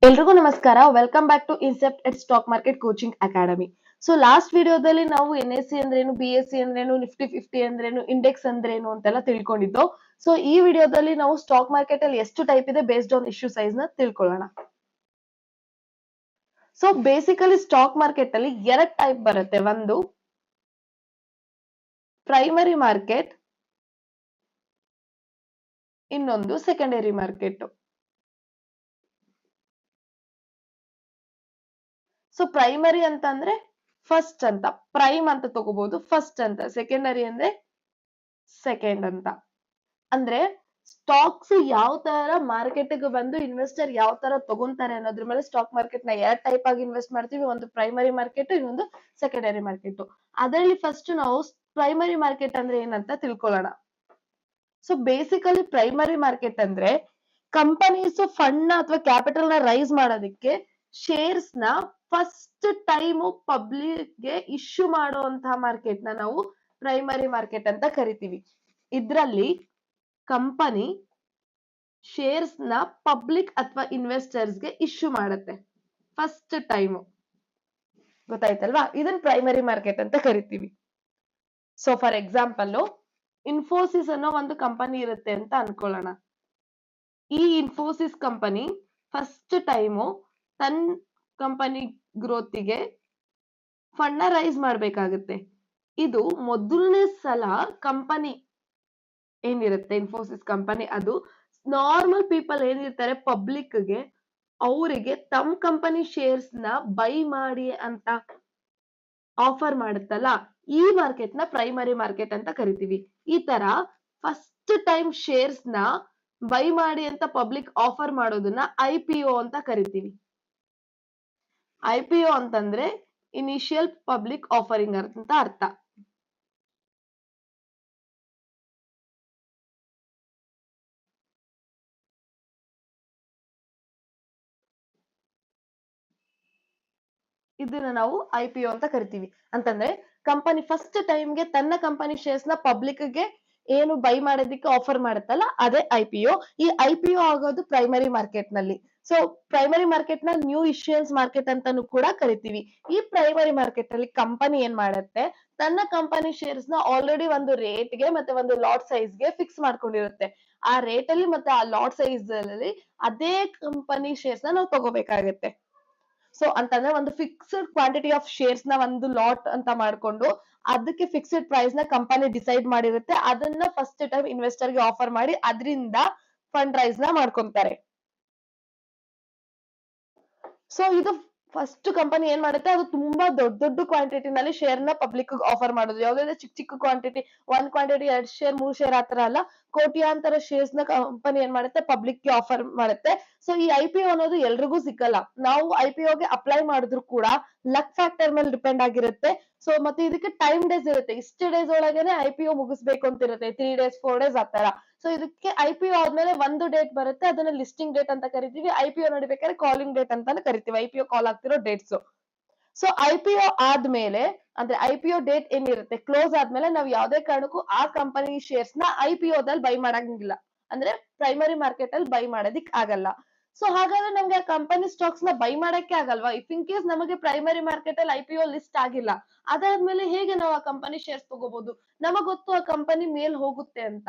ಎಲ್ರಿಗೂ ನಮಸ್ಕಾರ. Welcome back to Incept at stock market coaching academy. So last ವಿಡಿಯೋದಲ್ಲಿ ನಾವು NSE ಅಂದ್ರೇನು, BSE ಅಂದ್ರೇನು, ನಿಫ್ಟಿ 50 ಅಂದ್ರೇನು, ಇಂಡೆಕ್ಸ್ ಅಂದ್ರೇನು ಅಂತೆಲ್ಲ ತಿಳ್ಕೊಂಡಿದ್ದು. ಸೊ ಈ ವಿಡಿಯೋದಲ್ಲಿ ನಾವು ಸ್ಟಾಕ್ ಮಾರ್ಕೆಟ್ ಅಲ್ಲಿ ಎಷ್ಟು ಟೈಪ್ ಇದೆ ಬೇಸ್ಡ್ ಆನ್ ಇಶ್ಯೂ ಸೈಜ್ ನ ತಿಳ್ಕೊಳ್ಳೋಣ. ಸೊ ಬೇಸಿಕಲಿ ಸ್ಟಾಕ್ ಮಾರ್ಕೆಟ್ ಅಲ್ಲಿ ಎರಡ್ ಟೈಪ್ ಬರುತ್ತೆ. ಒಂದು ಪ್ರೈಮರಿ ಮಾರ್ಕೆಟ್, ಇನ್ನೊಂದು ಸೆಕೆಂಡರಿ ಮಾರ್ಕೆಟ್. ಸೊ ಪ್ರೈಮರಿ ಅಂತ ಅಂದ್ರೆ ಫಸ್ಟ್ ಅಂತ, ಪ್ರೈಮ್ ಅಂತ ತಗೋಬಹುದು, ಫಸ್ಟ್ ಅಂತ. ಸೆಕೆಂಡರಿ ಅಂದ್ರೆ ಸೆಕೆಂಡ್ ಅಂತ. ಅಂದ್ರೆ ಸ್ಟಾಕ್ಸ್ ಯಾವ ತರ ಮಾರ್ಕೆಟ್ ಗೆ ಬಂದು ಇನ್ವೆಸ್ಟರ್ ಯಾವ ತರ ತಗೊಂತಾರೆ ಅನ್ನೋದ್ರ ಮೇಲೆ ಸ್ಟಾಕ್ ಮಾರ್ಕೆಟ್ ನ ಎರಡ್ ಟೈಪ್ ಆಗಿ ಇನ್ವೆಸ್ಟ್ ಮಾಡ್ತೀವಿ. ಒಂದು ಪ್ರೈಮರಿ ಮಾರ್ಕೆಟ್, ಇನ್ನೊಂದು ಸೆಕೆಂಡರಿ ಮಾರ್ಕೆಟ್. ಅದರಲ್ಲಿ ಫಸ್ಟ್ ನಾವು ಪ್ರೈಮರಿ ಮಾರ್ಕೆಟ್ ಅಂದ್ರೆ ಏನಂತ ತಿಳ್ಕೊಳ್ಳೋಣ. ಸೊ ಬೇಸಿಕಲಿ ಪ್ರೈಮರಿ ಮಾರ್ಕೆಟ್ ಅಂದ್ರೆ ಕಂಪನೀಸ್ ಫಂಡ್ ನ ಅಥವಾ ಕ್ಯಾಪಿಟಲ್ ನ ರೈಸ್ ಮಾಡೋದಕ್ಕೆ ಶೇರ್ಸ್ ನ ಫಸ್ಟ್ ಟೈಮ್ ಪಬ್ಲಿಕ್ ಗೆ ಇಶ್ಯೂ ಮಾಡುವಂತಹ ಮಾರ್ಕೆಟ್ ನ ನಾವು ಪ್ರೈಮರಿ ಮಾರ್ಕೆಟ್ ಅಂತ ಕರಿತೀವಿ. ಇದ್ರಲ್ಲಿ ಕಂಪನಿ ಶೇರ್ಸ್ ನ ಪಬ್ಲಿಕ್ ಅಥವಾ ಇನ್ವೆಸ್ಟರ್ಸ್ ಗೆ ಇಶ್ಯೂ ಮಾಡುತ್ತೆ ಫಸ್ಟ್ ಟೈಮ್. ಗೊತ್ತಾಯ್ತಲ್ವಾ? ಇದನ್ನ ಪ್ರೈಮರಿ ಮಾರ್ಕೆಟ್ ಅಂತ ಕರಿತೀವಿ. ಸೊ ಫಾರ್ ಎಕ್ಸಾಂಪಲ್, ಇನ್ಫೋಸಿಸ್ ಅನ್ನೋ ಒಂದು ಕಂಪನಿ ಇರುತ್ತೆ ಅಂತ ಅನ್ಕೊಳ್ಳೋಣ. ಈ ಇನ್ಫೋಸಿಸ್ ಕಂಪನಿ ಫಸ್ಟ್ ಟೈಮು ತನ್ನ ಕಂಪನಿ ಗ್ರೋತಿಗೆ ಫಂಡ್ ನ ರೈಸ್ ಮಾಡ್ಬೇಕಾಗುತ್ತೆ. ಇದು ಮೊದಲನೇ ಸಲ ಕಂಪನಿ ಏನಿರುತ್ತೆ ಇನ್ಫೋಸಿಸ್ ಕಂಪನಿ, ಅದು ನಾರ್ಮಲ್ ಪೀಪಲ್ ಏನಿರ್ತಾರೆ ಪಬ್ಲಿಕ್ ಗೆ, ಅವರಿಗೆ ತಮ್ಮ ಕಂಪನಿ ಶೇರ್ಸ್ ನ ಬೈ ಮಾಡಿ ಅಂತ ಆಫರ್ ಮಾಡುತ್ತಲ್ಲ, ಈ ಮಾರ್ಕೆಟ್ ನ ಪ್ರೈಮರಿ ಮಾರ್ಕೆಟ್ ಅಂತ ಕರಿತೀವಿ. ಈ ತರ ಫಸ್ಟ್ ಟೈಮ್ ಶೇರ್ಸ್ ನ ಬೈ ಮಾಡಿ ಅಂತ ಪಬ್ಲಿಕ್ ಆಫರ್ ಮಾಡೋದನ್ನ IPO ಅಂತ ಕರಿತೀವಿ. IPO ಅಂತಂದ್ರೆ ಇನಿಷಿಯಲ್ ಪಬ್ಲಿಕ್ ಆಫರಿಂಗ್ ಅಂತ ಅರ್ಥ. ಇದನ್ನ ನಾವು IPO ಅಂತ ಕರಿತೀವಿ. ಅಂತಂದ್ರೆ ಕಂಪನಿ ಫಸ್ಟ್ ಟೈಮ್ ಗೆ ತನ್ನ ಕಂಪನಿ ಶೇರ್ಸ್ ನ ಪಬ್ಲಿಕ್ ಗೆ ಏನು ಬೈ ಮಾಡೋದಕ್ಕೆ ಆಫರ್ ಮಾಡುತ್ತಲ್ಲ, ಅದೇ IPO. ಈ IPO ಆಗೋದು ಪ್ರೈಮರಿ ಮಾರ್ಕೆಟ್ ನಲ್ಲಿ. ಸೊ ಪ್ರೈಮರಿ ಮಾರ್ಕೆಟ್ ನ ನ್ಯೂ ಇಶ್ಯೂಯನ್ಸ್ ಮಾರ್ಕೆಟ್ ಅಂತಾನು ಕೂಡ ಕರಿತೀವಿ. ಈ ಪ್ರೈಮರಿ ಮಾರ್ಕೆಟ್ ಅಲ್ಲಿ ಕಂಪನಿ ಏನ್ ಮಾಡುತ್ತೆ, ತನ್ನ ಕಂಪನಿ ಶೇರ್ಸ್ ನ ಆಲ್ರೆಡಿ ಒಂದು ರೇಟ್ ಗೆ ಮತ್ತೆ ಒಂದು ಲಾಟ್ ಸೈಜ್ ಗೆ ಫಿಕ್ಸ್ ಮಾಡ್ಕೊಂಡಿರುತ್ತೆ. ಆ ರೇಟ್ ಅಲ್ಲಿ ಮತ್ತೆ ಆ ಲಾಟ್ ಸೈಜ್ ಅಲ್ಲಿ ಅದೇ ಕಂಪನಿ ಶೇರ್ಸ್ ನ ನಾವು ತಗೋಬೇಕಾಗತ್ತೆ. ಸೊ ಅಂತಂದ್ರೆ ಒಂದು ಫಿಕ್ಸ್ಡ್ ಕ್ವಾಂಟಿಟಿ ಆಫ್ ಶೇರ್ಸ್ ನ ಒಂದು ಲಾಟ್ ಅಂತ ಮಾಡ್ಕೊಂಡು ಅದಕ್ಕೆ ಫಿಕ್ಸ್ಡ್ ಪ್ರೈಸ್ ನ ಕಂಪನಿ ಡಿಸೈಡ್ ಮಾಡಿರುತ್ತೆ. ಅದನ್ನ ಫಸ್ಟ್ ಟೈಮ್ ಇನ್ವೆಸ್ಟರ್ ಗೆ ಆಫರ್ ಮಾಡಿ ಅದರಿಂದ ಫಂಡ್ ರೈಸ್ ನ ಮಾಡ್ಕೊಂತಾರೆ. ಸೊ ಇದು ಫಸ್ಟ್ ಕಂಪನಿ ಏನ್ ಮಾಡುತ್ತೆ, ಅದು ತುಂಬಾ ದೊಡ್ಡ ದೊಡ್ಡ ಕ್ವಾಂಟಿಟಿ ನಲ್ಲಿ ಶೇರ್ ನ ಪಬ್ಲಿಕ್ ಆಫರ್ ಮಾಡೋದು. ಯಾವ್ದಾದ್ರೆ ಚಿಕ್ಕ ಚಿಕ್ಕ ಕ್ವಾಂಟಿಟಿ, 1 ಕ್ವಾಂಟಿಟಿ 2 ಶೇರ್ 3 ಶೇರ್ ಆತರ ಅಲ್ಲ, ಕೋಟ್ಯಾಂತರ ಶೇರ್ಸ್ ನ ಕಂಪನಿ ಏನ್ ಮಾಡುತ್ತೆ, ಪಬ್ಲಿಕ್ ಗೆ ಆಫರ್ ಮಾಡುತ್ತೆ. ಸೊ ಈ IPO ಅನ್ನೋದು ಎಲ್ರಿಗೂ ಸಿಕ್ಕಲ್ಲ. ನಾವು IPO ಗೆ ಅಪ್ಲೈ ಮಾಡಿದ್ರು ಕೂಡ ಲಕ್ ಫ್ಯಾಕ್ಟರ್ ಮೇಲೆ ಡಿಪೆಂಡ್ ಆಗಿರುತ್ತೆ. ಸೊ ಮತ್ತೆ ಇದಕ್ಕೆ ಟೈಮ್ ಡೇಸ್ ಇರುತ್ತೆ. ಇಷ್ಟು ಡೇಸ್ ಒಳಗೇನೆ IPO ಮುಗಿಸ್ಬೇಕು ಅಂತ ಇರುತ್ತೆ, 3 ಡೇಸ್ 4 ಡೇಸ್ ಆತರ. ಸೊ ಇದಕ್ಕೆ IPO ಆದ್ಮೇಲೆ ಒಂದು ಡೇಟ್ ಬರುತ್ತೆ, ಅದನ್ನ ಲಿಸ್ಟಿಂಗ್ ಡೇಟ್ ಅಂತ ಕರಿತೀವಿ. IPO ನಡಿಬೇಕಾದ್ರೆ ಕಾಲಿಂಗ್ ಡೇಟ್ ಅಂತಾನೆ ಕರಿತೀವಿ, IPO ಕಾಲ್ ಆಗ್ತಿರೋ ಡೇಟ್ಸ್. ಸೊ IPO ಆದ್ಮೇಲೆ ಅಂದ್ರೆ IPO ಡೇಟ್ ಏನಿರುತ್ತೆ ಕ್ಲೋಸ್ ಆದ್ಮೇಲೆ ನಾವು ಯಾವ್ದೇ ಕಾರಣಕ್ಕೂ ಆ ಕಂಪನಿ ಶೇರ್ಸ್ ನ IPO ದಲ್ಲಿ ಬೈ ಮಾಡಂಗಿಲ್ಲ. ಅಂದ್ರೆ ಪ್ರೈಮರಿ ಮಾರ್ಕೆಟ್ ಅಲ್ಲಿ ಬೈ ಮಾಡೋದಿಕ್ ಆಗಲ್ಲ. ಸೊ ಹಾಗಾದ್ರೆ ನಮ್ಗೆ ಆ ಕಂಪನಿ ಸ್ಟಾಕ್ಸ್ ನ ಬೈ ಮಾಡಕ್ಕೆ ಆಗಲ್ವಾ? ಇಫ್ ಇನ್ ಕೇಸ್ ನಮಗೆ ಪ್ರೈಮರಿ ಮಾರ್ಕೆಟ್ ಅಲ್ಲಿ IPO ಲಿಸ್ಟ್ ಆಗಿಲ್ಲ, ಅದಾದ್ಮೇಲೆ ಹೇಗೆ ನಾವು ಆ ಕಂಪನಿ ಶೇರ್ಸ್ ತಗೋಬಹುದು? ನಮಗ್ ಗೊತ್ತು ಆ ಕಂಪನಿ ಮೇಲ್ ಹೋಗುತ್ತೆ ಅಂತ,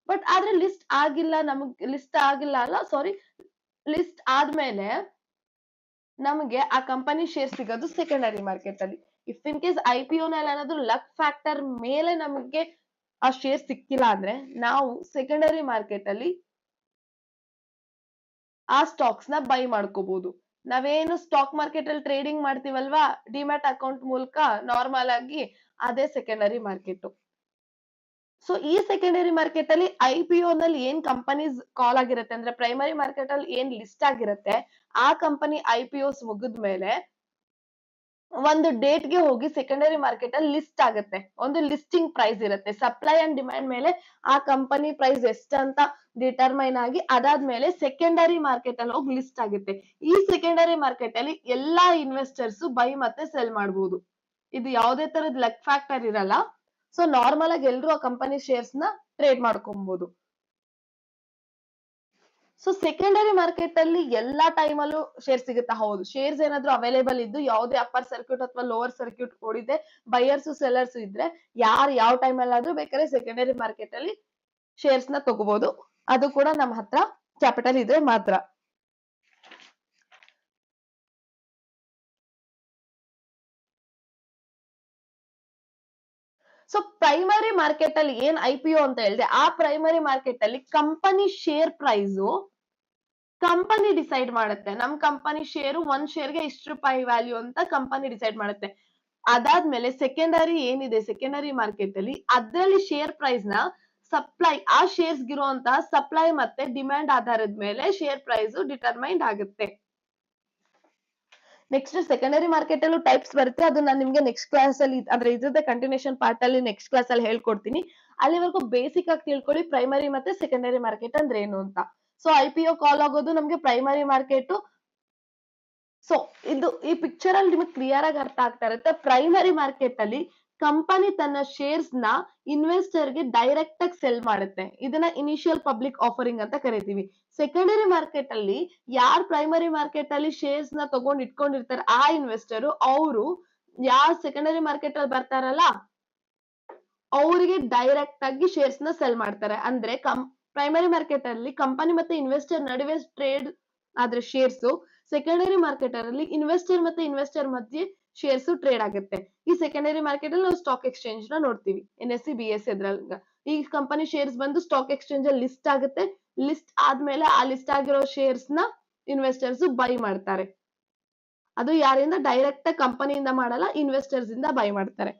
ಬಟ್ ಆದ್ರೆ ಲಿಸ್ಟ್ ಆಗಿಲ್ಲ, ನಮಗ್ ಲಿಸ್ಟ್ ಆಗಿಲ್ಲ ಅಲ್ಲ, ಸಾರಿ, ಲಿಸ್ಟ್ ಆದ್ಮೇಲೆ ನಮಗೆ ಆ ಕಂಪನಿ ಶೇರ್ ಸಿಗೋದು ಸೆಕೆಂಡರಿ ಮಾರ್ಕೆಟ್ ಅಲ್ಲಿ. ಇಫ್ ಇನ್ ಕೇಸ್ IPO ನಲ್ಲಿ ಏನಾದ್ರು ಲಕ್ ಫ್ಯಾಕ್ಟರ್ ಮೇಲೆ ನಮಗೆ ಆ ಶೇರ್ ಸಿಕ್ಕಿಲ್ಲ ಅಂದ್ರೆ ನಾವು ಸೆಕೆಂಡರಿ ಮಾರ್ಕೆಟ್ ಅಲ್ಲಿ ಆ ಸ್ಟಾಕ್ಸ್ ನ ಬೈ ಮಾಡ್ಕೋಬಹುದು. ನಾವೇನು ಸ್ಟಾಕ್ ಮಾರ್ಕೆಟ್ ಅಲ್ಲಿ ಟ್ರೇಡಿಂಗ್ ಮಾಡ್ತೀವಲ್ವಾ ಡಿಮ್ಯಾಟ್ ಅಕೌಂಟ್ ಮೂಲಕ ನಾರ್ಮಲ್ ಆಗಿ, ಅದೇ ಸೆಕೆಂಡರಿ ಮಾರ್ಕೆಟ್. ಸೊ ಈ ಸೆಕೆಂಡರಿ ಮಾರ್ಕೆಟ್ ಅಲ್ಲಿ IPO ನಲ್ಲಿ ಏನ್ ಕಂಪನೀಸ್ ಕಾಲ್ ಆಗಿರುತ್ತೆ ಅಂದ್ರೆ ಪ್ರೈಮರಿ ಮಾರ್ಕೆಟ್ ಅಲ್ಲಿ ಏನ್ ಲಿಸ್ಟ್ ಆಗಿರುತ್ತೆ, ಆ ಕಂಪನಿ IPOs ಮುಗಿದ್ಮೇಲೆ ಒಂದು ಡೇಟ್ ಗೆ ಹೋಗಿ ಸೆಕೆಂಡರಿ ಮಾರ್ಕೆಟ್ ಅಲ್ಲಿ ಲಿಸ್ಟ್ ಆಗುತ್ತೆ. ಒಂದು ಲಿಸ್ಟಿಂಗ್ ಪ್ರೈಸ್ ಇರುತ್ತೆ, ಸಪ್ಲೈ ಅಂಡ್ ಡಿಮ್ಯಾಂಡ್ ಮೇಲೆ ಆ ಕಂಪನಿ ಪ್ರೈಸ್ ಎಷ್ಟಂತ ಡಿಟರ್ಮೈನ್ ಆಗಿ ಅದಾದ್ಮೇಲೆ ಸೆಕೆಂಡರಿ ಮಾರ್ಕೆಟ್ ಅಲ್ಲಿ ಹೋಗಿ ಲಿಸ್ಟ್ ಆಗುತ್ತೆ. ಈ ಸೆಕೆಂಡರಿ ಮಾರ್ಕೆಟ್ ಅಲ್ಲಿ ಎಲ್ಲಾ ಇನ್ವೆಸ್ಟರ್ಸ್ ಬೈ ಮತ್ತೆ ಸೆಲ್ ಮಾಡಬಹುದು. ಇದು ಯಾವುದೇ ತರದ ಲಕ್ ಫ್ಯಾಕ್ಟರ್ ಇರಲ್ಲ. ಸೊ ನಾರ್ಮಲ್ ಆಗಿ ಎಲ್ರು ಆ ಕಂಪನಿ ಶೇರ್ಸ್ ನ ಟ್ರೇಡ್ ಮಾಡ್ಕೊಬಹುದು. ಸೊ ಸೆಕೆಂಡರಿ ಮಾರ್ಕೆಟ್ ಅಲ್ಲಿ ಎಲ್ಲಾ ಟೈಮ್ ಅಲ್ಲೂ ಶೇರ್ ಸಿಗುತ್ತಾ? ಹೌದು. ಶೇರ್ಸ್ ಏನಾದ್ರು ಅವೈಲೇಬಲ್ ಇದ್ದು ಯಾವುದೇ ಅಪ್ಪರ್ ಸರ್ಕ್ಯೂಟ್ ಅಥವಾ ಲೋವರ್ ಸರ್ಕ್ಯೂಟ್ ಓಡಿದೆ ಬೈಯರ್ಸ್ ಸೆಲ್ಲರ್ಸ್ ಇದ್ರೆ ಯಾರು ಯಾವ ಟೈಮ್ ಅಲ್ಲಾದ್ರೂ ಬೇಕಾದ್ರೆ ಸೆಕೆಂಡರಿ ಮಾರ್ಕೆಟ್ ಅಲ್ಲಿ ಶೇರ್ಸ್ ನ ತಗೋಬಹುದು. ಅದು ಕೂಡ ನಮ್ಮ ಹತ್ರ ಕ್ಯಾಪಿಟಲ್ ಇದ್ರೆ ಮಾತ್ರ. ಸೊ ಪ್ರೈಮರಿ ಮಾರ್ಕೆಟ್ ಅಲ್ಲಿ ಏನ್ IPO ಅಂತ ಹೇಳಿದೆ, ಆ ಪ್ರೈಮರಿ ಮಾರ್ಕೆಟ್ ಅಲ್ಲಿ company share price company decide ಮಾಡುತ್ತೆ. ನಮ್ ಕಂಪನಿ ಶೇರು ಒಂದ್ ಶೇರ್ಗೆ ಇಷ್ಟು ರೂಪಾಯಿ ವ್ಯಾಲ್ಯೂ ಅಂತ ಕಂಪನಿ ಡಿಸೈಡ್ ಮಾಡುತ್ತೆ. ಅದಾದ್ಮೇಲೆ ಸೆಕೆಂಡರಿ ಏನಿದೆ ಸೆಕೆಂಡರಿ ಮಾರ್ಕೆಟ್ ಅಲ್ಲಿ ಅದ್ರಲ್ಲಿ ಶೇರ್ ಪ್ರೈಸ್ ನ ಸಪ್ಲೈ ಆ ಶೇರ್ಸ್ ಇರುವಂತಹ ಸಪ್ಲೈ ಮತ್ತೆ ಡಿಮ್ಯಾಂಡ್ ಆಧಾರದ ಮೇಲೆ ಶೇರ್ ಪ್ರೈಸ್ ಡಿಟರ್ಮೈನ್ ಆಗುತ್ತೆ. ನೆಕ್ಸ್ಟ್ ಸೆಕೆಂಡರಿ ಮಾರ್ಕೆಟ್ ಅಲ್ಲೂ ಟೈಪ್ಸ್ ಬರುತ್ತೆ. ಅದು ನಾನು ನಿಮ್ಗೆ ನೆಕ್ಸ್ಟ್ ಕ್ಲಾಸ್ ಅಲ್ಲಿ ಅಂದ್ರೆ ಇದ್ರದ್ದೇ ಕಂಟಿನ್ಯೂಷನ್ ಪಾರ್ಟ್ ಅಲ್ಲಿ ನೆಕ್ಸ್ಟ್ ಕ್ಲಾಸ್ ಅಲ್ಲಿ ಹೇಳ್ಕೊಡ್ತೀನಿ. ಅಲ್ಲಿವರೆಗೂ ಬೇಸಿಕ್ ಆಗಿ ತಿಳ್ಕೊಳ್ಳಿ ಪ್ರೈಮರಿ ಮತ್ತೆ ಸೆಕೆಂಡರಿ ಮಾರ್ಕೆಟ್ ಅಂದ್ರೆ ಏನು ಅಂತ. ಸೊ IPO ಕಾಲ್ ಆಗೋದು ನಮ್ಗೆ ಪ್ರೈಮರಿ ಮಾರ್ಕೆಟ್. ಸೊ ಇದು ಈ ಪಿಕ್ಚರ್ ಅಲ್ಲಿ ನಿಮಗೆ ಕ್ಲಿಯರ್ ಆಗಿ ಅರ್ಥ ಆಗ್ತಾ ಇರುತ್ತೆ. ಪ್ರೈಮರಿ ಮಾರ್ಕೆಟ್ ಅಲ್ಲಿ ಕಂಪನಿ ತನ್ನ ಶೇರ್ಸ್ ನ ಇನ್ವೆಸ್ಟರ್ ಗೆ ಡೈರೆಕ್ಟ್ ಆಗಿ ಸೆಲ್ ಮಾಡುತ್ತೆ. ಇದನ್ನ ಇನಿಷಿಯಲ್ ಪಬ್ಲಿಕ್ ಆಫರಿಂಗ್ ಅಂತ ಕರಿತೀವಿ. ಸೆಕೆಂಡರಿ ಮಾರ್ಕೆಟ್ ಅಲ್ಲಿ ಯಾರ್ ಪ್ರೈಮರಿ ಮಾರ್ಕೆಟ್ ಅಲ್ಲಿ ಶೇರ್ಸ್ ನ ತಗೊಂಡ್ ಇಟ್ಕೊಂಡಿರ್ತಾರೆ ಆ ಇನ್ವೆಸ್ಟರ್ ಅವರು ಯಾರ್ ಸೆಕೆಂಡರಿ ಮಾರ್ಕೆಟ್ ಅಲ್ಲಿ ಬರ್ತಾರಲ್ಲ ಅವರಿಗೆ ಡೈರೆಕ್ಟ್ ಆಗಿ ಶೇರ್ಸ್ ನ ಸೆಲ್ ಮಾಡ್ತಾರೆ. ಅಂದ್ರೆ ಪ್ರೈಮರಿ ಮಾರ್ಕೆಟ್ ಅಲ್ಲಿ ಕಂಪನಿ ಮತ್ತೆ ಇನ್ವೆಸ್ಟರ್ ನಡುವೆ ಟ್ರೇಡ್ ಆದ್ರೆ ಶೇರ್ಸ್, ಸೆಕೆಂಡರಿ ಮಾರ್ಕೆಟ್ ಅಲ್ಲಿ ಇನ್ವೆಸ್ಟರ್ ಮಧ್ಯೆ ಶೇರ್ಸ್ ಟ್ರೇಡ್ ಆಗುತ್ತೆ. ಈ ಸೆಕೆಂಡರಿ ಮಾರ್ಕೆಟ್ ಅಲ್ಲಿ ನಾವು ಸ್ಟಾಕ್ ಎಕ್ಸ್ಚೇಂಜ್ ನ ನೋಡ್ತೀವಿ. NSE BSE ಅದ್ರಲ್ಲಿ ಈ ಕಂಪನಿ ಶೇರ್ಸ್ ಬಂದು ಸ್ಟಾಕ್ ಎಕ್ಸ್ಚೇಂಜ್ ಅಲ್ಲಿ ಲಿಸ್ಟ್ ಆಗುತ್ತೆ. ಲಿಸ್ಟ್ ಆದ್ಮೇಲೆ ಆ ಲಿಸ್ಟ್ ಆಗಿರೋ ಶೇರ್ಸ್ ನ ಇನ್ವೆಸ್ಟರ್ಸ್ ಬೈ ಮಾಡ್ತಾರೆ. ಅದು ಯಾರಿಂದ ಡೈರೆಕ್ಟ್ ಕಂಪನಿಯಿಂದ ಮಾಡಲ್ಲ, ಇನ್ವೆಸ್ಟರ್ಸ್ ಇಂದ ಬೈ ಮಾಡ್ತಾರೆ.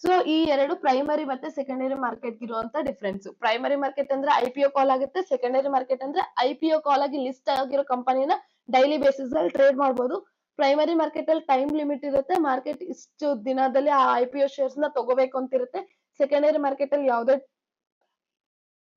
ಸೊ ಈ ಎರಡು ಪ್ರೈಮರಿ ಮತ್ತೆ ಸೆಕೆಂಡರಿ ಮಾರ್ಕೆಟ್ ಇರುವಂತ ಡಿಫ್ರೆನ್ಸ್. ಪ್ರೈಮರಿ ಮಾರ್ಕೆಟ್ ಅಂದ್ರೆ IPO ಕಾಲ್ ಆಗುತ್ತೆ. ಸೆಕೆಂಡರಿ ಮಾರ್ಕೆಟ್ ಅಂದ್ರೆ IPO ಕಾಲ್ ಆಗಿ ಲಿಸ್ಟ್ ಆಗಿರೋ ಕಂಪನಿನ ಡೈಲಿ ಬೇಸಿಸ್ ಅಲ್ಲಿ ಟ್ರೇಡ್ ಮಾಡಬಹುದು. ಪ್ರೈಮರಿ ಮಾರ್ಕೆಟ್ ಅಲ್ಲಿ ಟೈಮ್ ಲಿಮಿಟ್ ಇರುತ್ತೆ. ಮಾರ್ಕೆಟ್ ಇಷ್ಟು ದಿನದಲ್ಲಿ ಆ IPO ಶೇರ್ಸ್ ನ ತಗೋಬೇಕು ಅಂತ ಇರುತ್ತೆ. ಸೆಕೆಂಡರಿ ಮಾರ್ಕೆಟ್ ಅಲ್ಲಿ ಯಾವುದೇ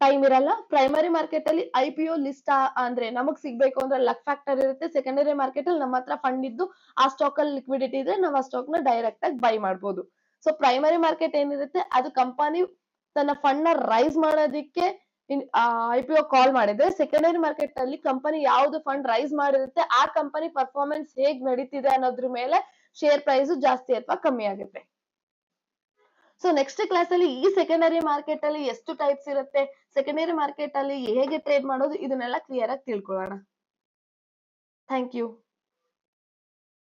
ಟೈಮ್ ಇರಲ್ಲ. ಪ್ರೈಮರಿ ಮಾರ್ಕೆಟ್ ಅಲ್ಲಿ IPO ಲಿಸ್ಟ್ ಅಂದ್ರೆ ನಮಗ್ ಸಿಗ್ಬೇಕು ಅಂದ್ರೆ ಲಕ್ ಫ್ಯಾಕ್ಟರ್ ಇರುತ್ತೆ. ಸೆಕೆಂಡರಿ ಮಾರ್ಕೆಟ್ ಅಲ್ಲಿ ನಮ್ಮ ಹತ್ರ ಫಂಡ್ ಇದ್ದು ಆ ಸ್ಟಾಕ್ ಅಲ್ಲಿ ಲಿಕ್ವಿಡಿಟಿ ಇದ್ರೆ ನಾವು ಆ ಸ್ಟಾಕ್ ನ ಡೈರೆಕ್ಟ್ ಆಗಿ ಬೈ ಮಾಡಬಹುದು. ಸೊ ಪ್ರೈಮರಿ ಮಾರ್ಕೆಟ್ ಏನಿರುತ್ತೆ ಅದು ಕಂಪನಿ ತನ್ನ ಫಂಡ್ ನ ರೈಸ್ ಮಾಡೋದಿಕ್ಕೆ IPO ಕಾಲ್ ಮಾಡಿದ್ರೆ, ಸೆಕೆಂಡರಿ ಮಾರ್ಕೆಟ್ ಅಲ್ಲಿ ಕಂಪನಿ ಯಾವ್ದು ಫಂಡ್ ರೈಸ್ ಮಾಡಿರುತ್ತೆ ಆ ಕಂಪನಿ ಪರ್ಫಾರ್ಮೆನ್ಸ್ ಹೇಗ್ ನಡೀತಿದೆ ಅನ್ನೋದ್ರ ಮೇಲೆ ಶೇರ್ ಪ್ರೈಸ್ ಜಾಸ್ತಿ ಅಥವಾ ಕಮ್ಮಿ ಆಗುತ್ತೆ. ಸೊ ನೆಕ್ಸ್ಟ್ ಕ್ಲಾಸ್ ಅಲ್ಲಿ ಈ ಸೆಕೆಂಡರಿ ಮಾರ್ಕೆಟ್ ಅಲ್ಲಿ ಎಷ್ಟು ಟೈಪ್ಸ್ ಇರುತ್ತೆ, ಸೆಕೆಂಡರಿ ಮಾರ್ಕೆಟ್ ಅಲ್ಲಿ ಹೇಗೆ ಟ್ರೇಡ್ ಮಾಡೋದು, ಇದನ್ನೆಲ್ಲ ಕ್ಲಿಯರ್ ಆಗಿ ತಿಳ್ಕೊಳ್ಳೋಣ. Thank you.